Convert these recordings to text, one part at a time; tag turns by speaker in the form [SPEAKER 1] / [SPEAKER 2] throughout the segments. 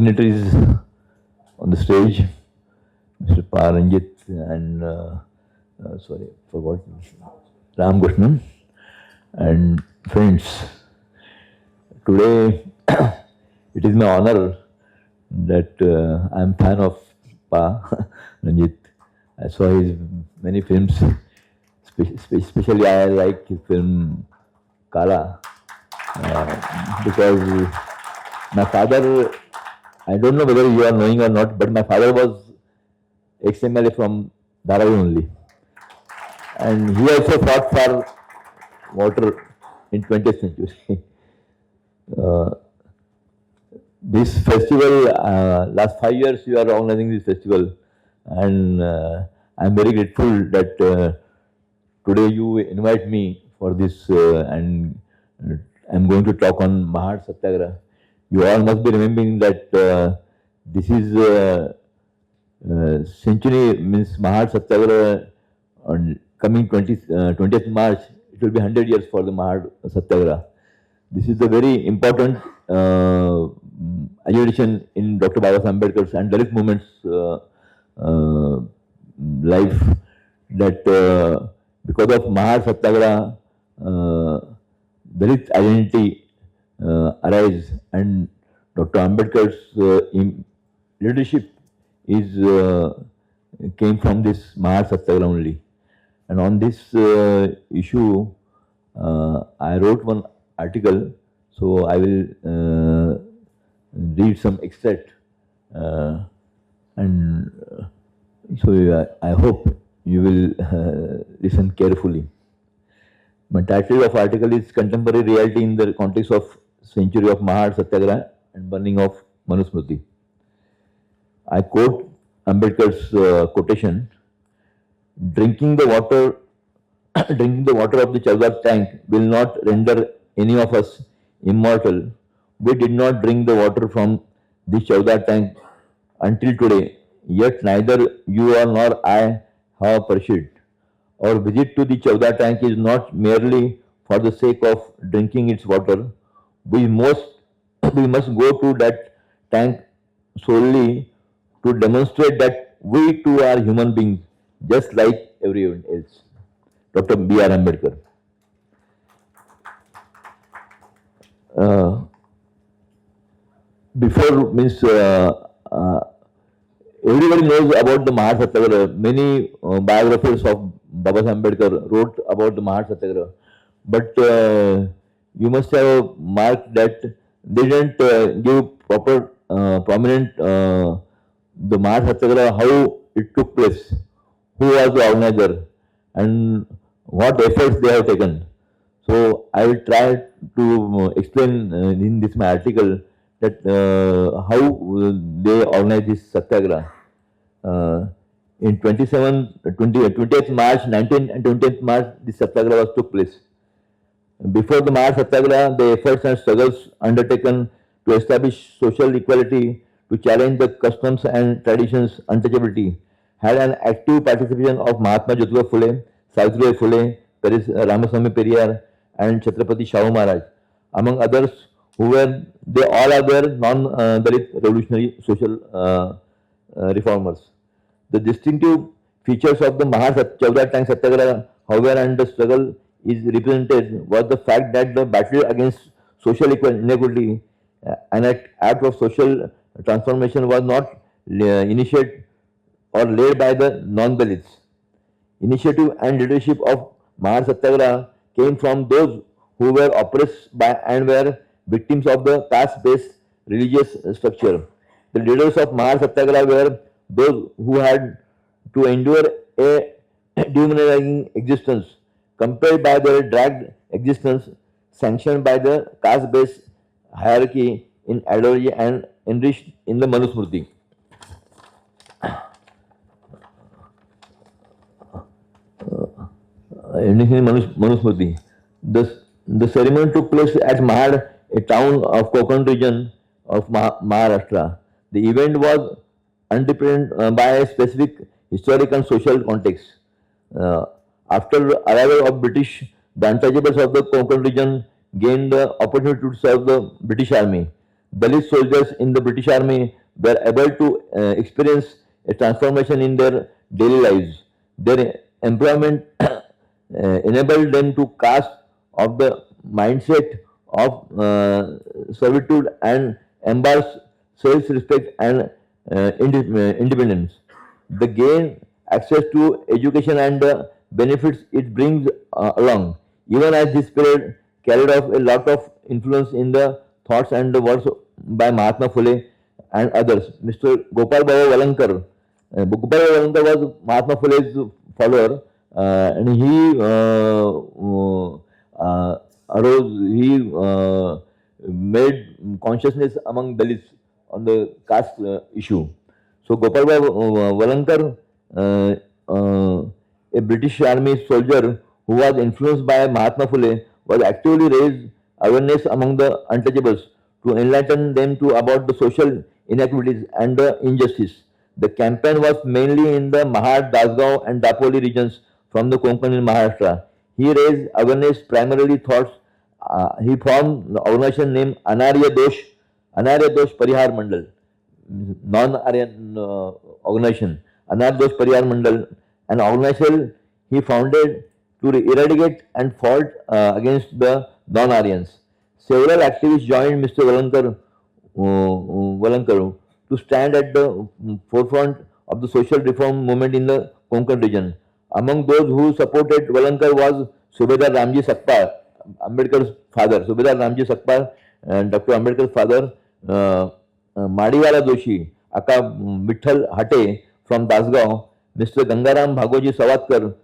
[SPEAKER 1] dignitaries on the stage, Mr. Paranjit and forgot Ram Krishnan and friends. Today, it is my honor that I am fan of Pa Ranjit. I saw his many films. Especially, I like his film Kala because my father, I don't know whether you are knowing or not, but my father was ex-MLA from Dharavi only. And he also fought for water in 20th century. This festival, last 5 years you are organizing this festival, and I'm very grateful that today you invite me for this, and I'm going to talk on Mahar Satyagra. You all must be remembering that this is century, means Mahar Satyagra on coming 20th March. It will be 100 years for the Mahar Satyagra. This is a very important agitation in Dr. Baba Ambedkar's and Dalit movement's life, that because of Mahar Satyagra, Dalit identity arise, and Dr. Ambedkar's leadership is came from this Mahar Satyagra only. And on this issue, I wrote one article, so I will read some extract, and so I hope you will listen carefully. My title of article is Contemporary Reality in the Context of Century of Mahar Satyagraha and Burning of Manusmriti. I quote Ambedkar's quotation: drinking the water drinking the water of the Chavdar tank will not render any of us immortal. We did not drink the water from this Chavdar tank until today, yet neither you or nor I have pursued. Our visit to the Chavdar tank is not merely for the sake of drinking its water. We must go to that tank solely to demonstrate that we too are human beings, just like everyone else. Dr. B.R. Ambedkar. Before means everybody knows about the Mahar Satyagraha. Many biographers of Baba Ambedkar wrote about the Mahar Satyagraha, but you must have marked that they didn't give proper prominent the Mahar Satyagraha, how it took place, who was the organizer, and what efforts they have taken. So I will try to explain in this my article that how they organized this Satyagraha. In 20th March, 19th and 20th March, this Satyagraha was took place. Before the Mahar Satyagraha, the efforts and struggles undertaken to establish social equality, to challenge the customs and traditions untouchability, had an active participation of Mahatma Jyotirao Phule, Savitribai Phule, Ramaswamy Periyar, and Chhatrapati Shahu Maharaj, among others, they all are their non-Dalit revolutionary social reformers. The distinctive features of the Mahar Chavdar Tank Satyagraha, however, and the struggle is represented was the fact that the battle against social inequality, an act of social transformation, was not initiated or led by the non-Dalits. Initiative and leadership of Mahar Satyagraha came from those who were oppressed by and were victims of the caste-based religious structure. The leaders of Mahar Satyagraha were those who had to endure a dehumanizing existence, compelled by their dragged existence, sanctioned by the caste-based hierarchy in ideology and enriched in the Manusmriti. Manusmriti. The ceremony took place at Mahar, a town of Konkan region of Maharashtra. The event was underpinned by a specific historic and social context. After arrival of British, the untouchables of the Konkan region gained the opportunity to serve the British Army. Dalit soldiers in the British Army were able to experience a transformation in their daily lives. Their employment enabled them to cast off the mindset of servitude and embrace self-respect and independence. The gain access to education and the benefits it brings along. Even as this period carried off a lot of influence in the thoughts and the words by Mahatma Phule and others. Mr. Gopal Baba Valankar. Gopal Baba Valankar was Mahatma Phule's follower, and he he made consciousness among Dalits on the caste issue. So Gopal Baba Valankar, uh, uh, a British Army soldier who was influenced by Mahatma Phule, was actively raised awareness among the untouchables to enlighten them to about the social inequities and the injustice. The campaign was mainly in the Mahar, Dasgaon and Dapoli regions from the Konkan in Maharashtra. He raised awareness primarily thoughts. He formed the organization named Anarya Dosh Parihar Mandal, non-Aryan organization, Anarya Dosh Parihar Mandal, an organization he founded to eradicate and fought against the non-Aryans. Several activists joined Mr. Valankar to stand at the forefront of the social reform movement in the Konkan region. Among those who supported Valankar was Subedar Ramji Sakpal, Ambedkar's father. Subedar Ramji Sakpal, Dr. Ambedkar's father, Madiwala Doshi, Aka Vitthal Hate from Dasgaon, Mr. Gangaram Bhagoji Savatkar,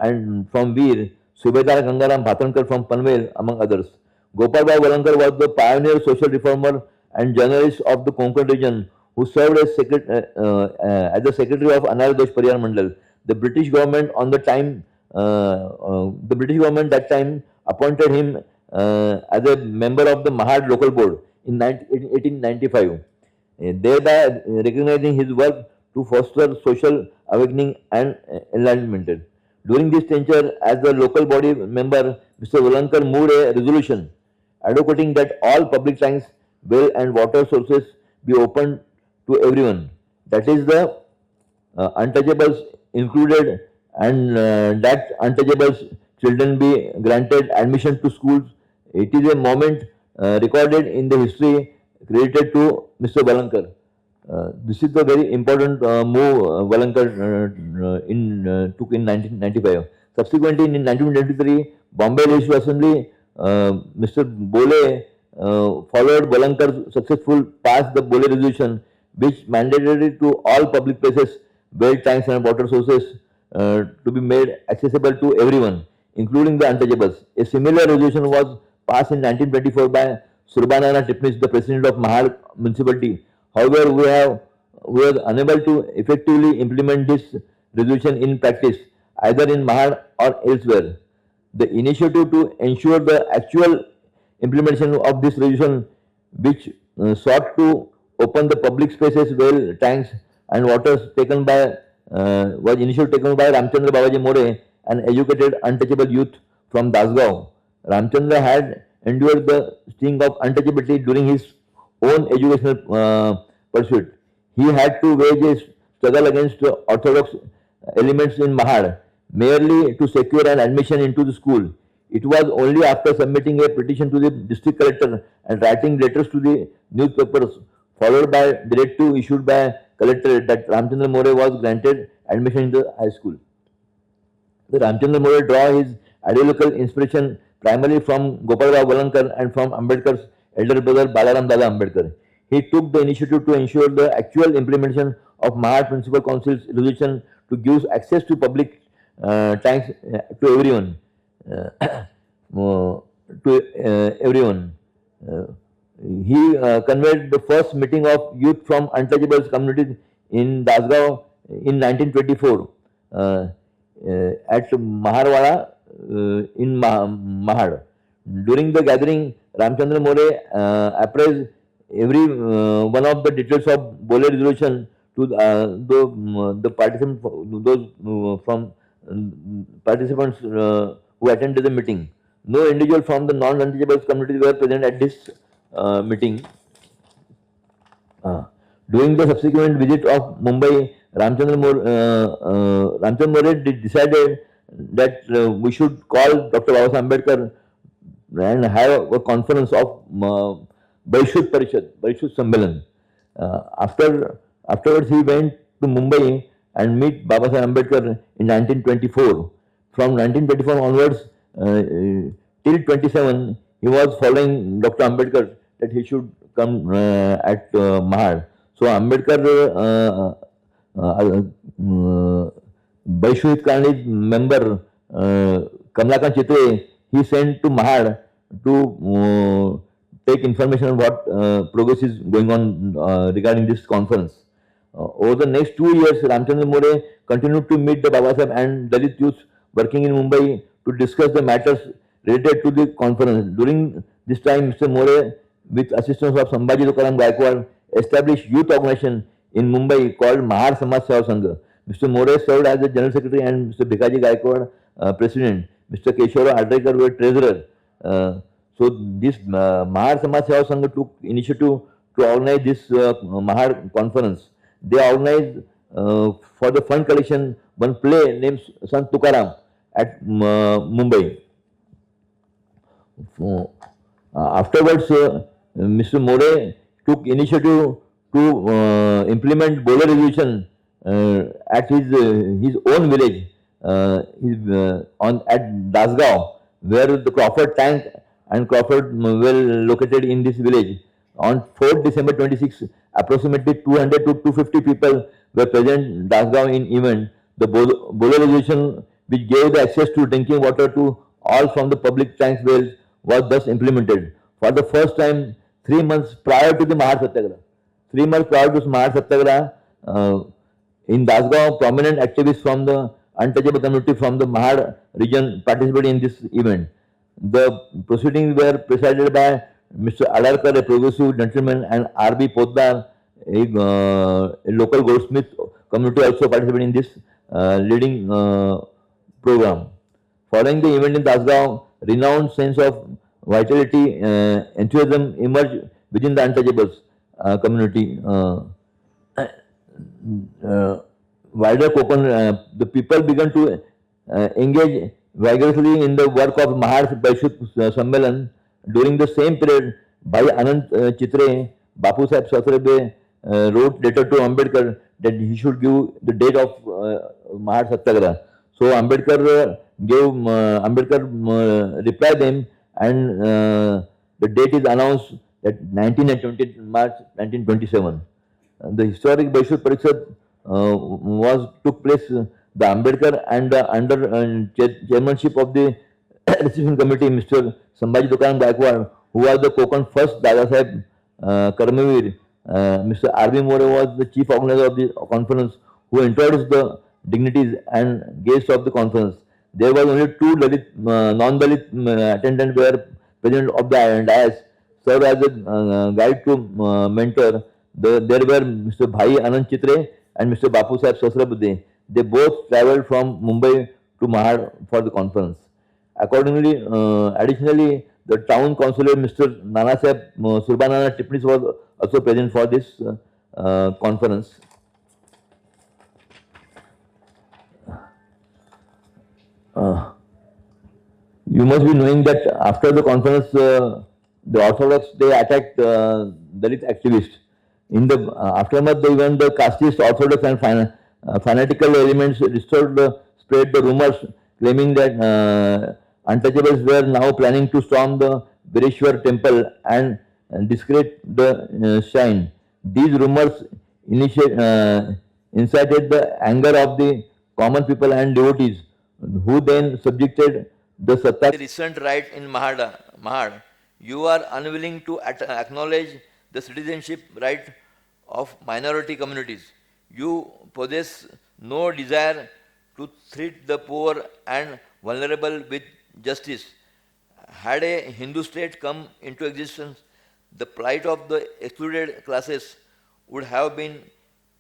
[SPEAKER 1] and from Veer, Subedar Gangaram Bhatankar from Panvel, among others. Gopal Bhai Valankar was the pioneer social reformer and journalist of the Konkan region who served as the secretary of Anarya Dosh Pariyar Mandal. The British government the British government that time appointed him as a member of the Mahar local board in 1895, thereby recognizing his work to foster social awakening and enlightenment. During this tenure, as the local body member, Mr. Valankar moved a resolution advocating that all public tanks, well and water sources be opened to everyone. That is the untouchables included, and that untouchables children be granted admission to schools. It is a moment recorded in the history credited to Mr. Valankar. This is the very important move Valankar took in 1995. Subsequently, in 1923, Bombay Legislative Assembly, Mr. Bole followed Valankar's successful passed the Bole resolution, which mandated to all public places, well tanks and water sources to be made accessible to everyone, including the untouchables. A similar resolution was passed in 1924 by Surbanana Tipnis, the president of Mahar municipality. However, we were unable to effectively implement this resolution in practice, either in Mahar or elsewhere. The initiative to ensure the actual implementation of this resolution, which sought to open the public spaces, well, tanks and waters taken by was initially taken by Ramchandra Babaji More, an educated untouchable youth from Dasgaon. Ramchandra had endured the sting of untouchability during his own educational pursuit. He had to wage a struggle against the orthodox elements in Mahad merely to secure an admission into the school. It was only after submitting a petition to the district collector and writing letters to the newspapers, followed by directive issued by collector, that Ramchandra More was granted admission in the high school. The Ramchandra More draw his ideological inspiration primarily from Gopal Rao Valankar and from Ambedkar's elder brother Balaram Dada Ambedkar. He took the initiative to ensure the actual implementation of Mahar Municipal Council's resolution to give access to public tanks to everyone. To everyone. Uh, he convened the first meeting of youth from untouchables communities in Dasgaon in 1924 at Maharwada in Mahad. During the gathering, Ramchandra More appraised every one of the details of Bole resolution to the participants, those from participants who attended the meeting. No individual from the non-untouchables community were present at this meeting. Uh, During the subsequent visit of Mumbai, Ramchandra More decided that we should call Dr. Baba Ambedkar and have a conference of Barishut Sammelan. Afterwards, he went to Mumbai and meet Baba Sahib Ambedkar in 1924. From 1924 onwards till 27, he was following Dr. Ambedkar that he should come at Mahar. So Ambedkar, Baishwit Karni's member Kamlakant Chitre, he sent to Mahar to take information on what progress is going on regarding this conference. Over the next 2 years, Ramchandra More continued to meet the Baba Sahib and Dalit youth working in Mumbai to discuss the matters related to the conference. During this time, Mr. More, with assistance of Sambhaji Tukaram Gaikwad, established youth organization in Mumbai called Mahar Samaj Seva Sangha. Mr. More served as the General Secretary and Mr. Bhikaji Gaikwad President. Mr. Keshwara Adrekar were Treasurer. So this Mahar Samaj Seva Sangha took initiative to organize this Mahar conference. They organized for the fund collection one play named Sant Tukaram at Mumbai. Afterwards, Mr. More took initiative to implement Bole resolution at his own village, on at Dasgaon, where the Crawford tank and Crawford were located in this village. On 4th December 26, approximately 200 to 250 people were present in Dasgaon in event. The Bole resolution, which gave the access to drinking water to all from the public tank wells, was thus implemented. For the first time, 3 months prior to the Mahar Satyagra. 3 months prior to Mahar Satyagra, in Dasgaon, prominent activists from the untouchable community from the Mahar region participated in this event. The proceedings were presided by Mr. Adarkar, a progressive gentleman, and R.B. Poddar, a local goldsmith community, also participated in this leading program. Following the event in Dasgaon, renowned sense of vitality, enthusiasm emerged within the untouchables community. Wider Konkan, the people began to engage vigorously in the work of Mahar Baishut Sammelan. During the same period, Bhai Anant Chitre, Bapu Sahib Sasrabe wrote letter to Ambedkar that he should give the date of Mahar Satyagraha. So Ambedkar replied them, and the date is announced at 19 and 20 March 1927. The historic Baishur Parishad was took place. The Ambedkar and under chairmanship of the reception committee, Mr. Sambhaji Tukaram Gaikwad, who was the Konkan first Dada Saheb Karmavir. Mr. R.B. More was the chief organizer of the conference, who introduced the dignities and guests of the conference. There was only two Dalit, non-Dalit attendants were present of the dais, served as a guide to mentor. There were Mr. Bhai Anand Chitre and Mr. Bapu Sahib Sasrabuddhe. They both travelled from Mumbai to Mahar for the conference. Accordingly, additionally, the town councillor Mr. Nana Sahib Surbanana Tipnis was also present for this conference. You must be knowing that after the conference, the Orthodox they attacked Dalit activists. In the aftermath, even the casteist, Orthodox, and fanatical elements spread the rumors claiming that untouchables were now planning to storm the Bireshwar temple and desecrate the shrine. These rumors incited the anger of the common people and devotees, who then subjected the Satyagraha. Recent right in Mahar, you are unwilling to acknowledge the citizenship right of minority communities. You possess no desire to treat the poor and vulnerable with justice. Had a Hindu state come into existence, the plight of the excluded classes would have been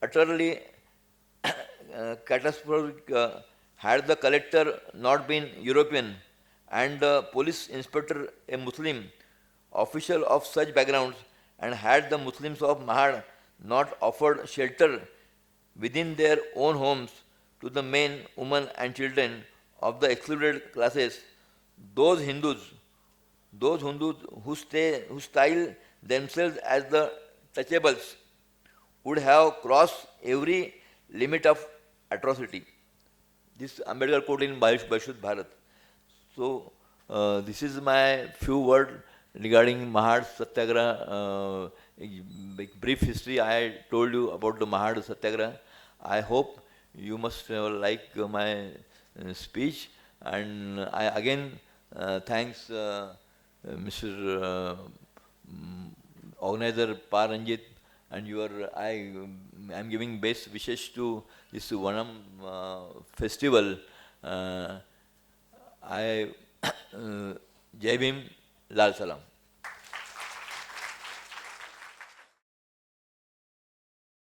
[SPEAKER 1] utterly catastrophic had the collector not been European and the police inspector a Muslim official of such backgrounds, and had the Muslims of Mahad not offered shelter within their own homes to the men, women, and children of the excluded classes, those Hindus, those Hindus who style themselves as the touchables, would have crossed every limit of atrocity. This Ambedkar quote in Bashut Bharat. So, this is my few words regarding Mahar Satyagraha. Brief history I told you about the Mahar Satyagraha. I hope you must like my speech, and I again thanks Mr. Organizer Paranjit, and I'm giving best wishes to this Vanam festival. I Jai Bhim, Lal Salam.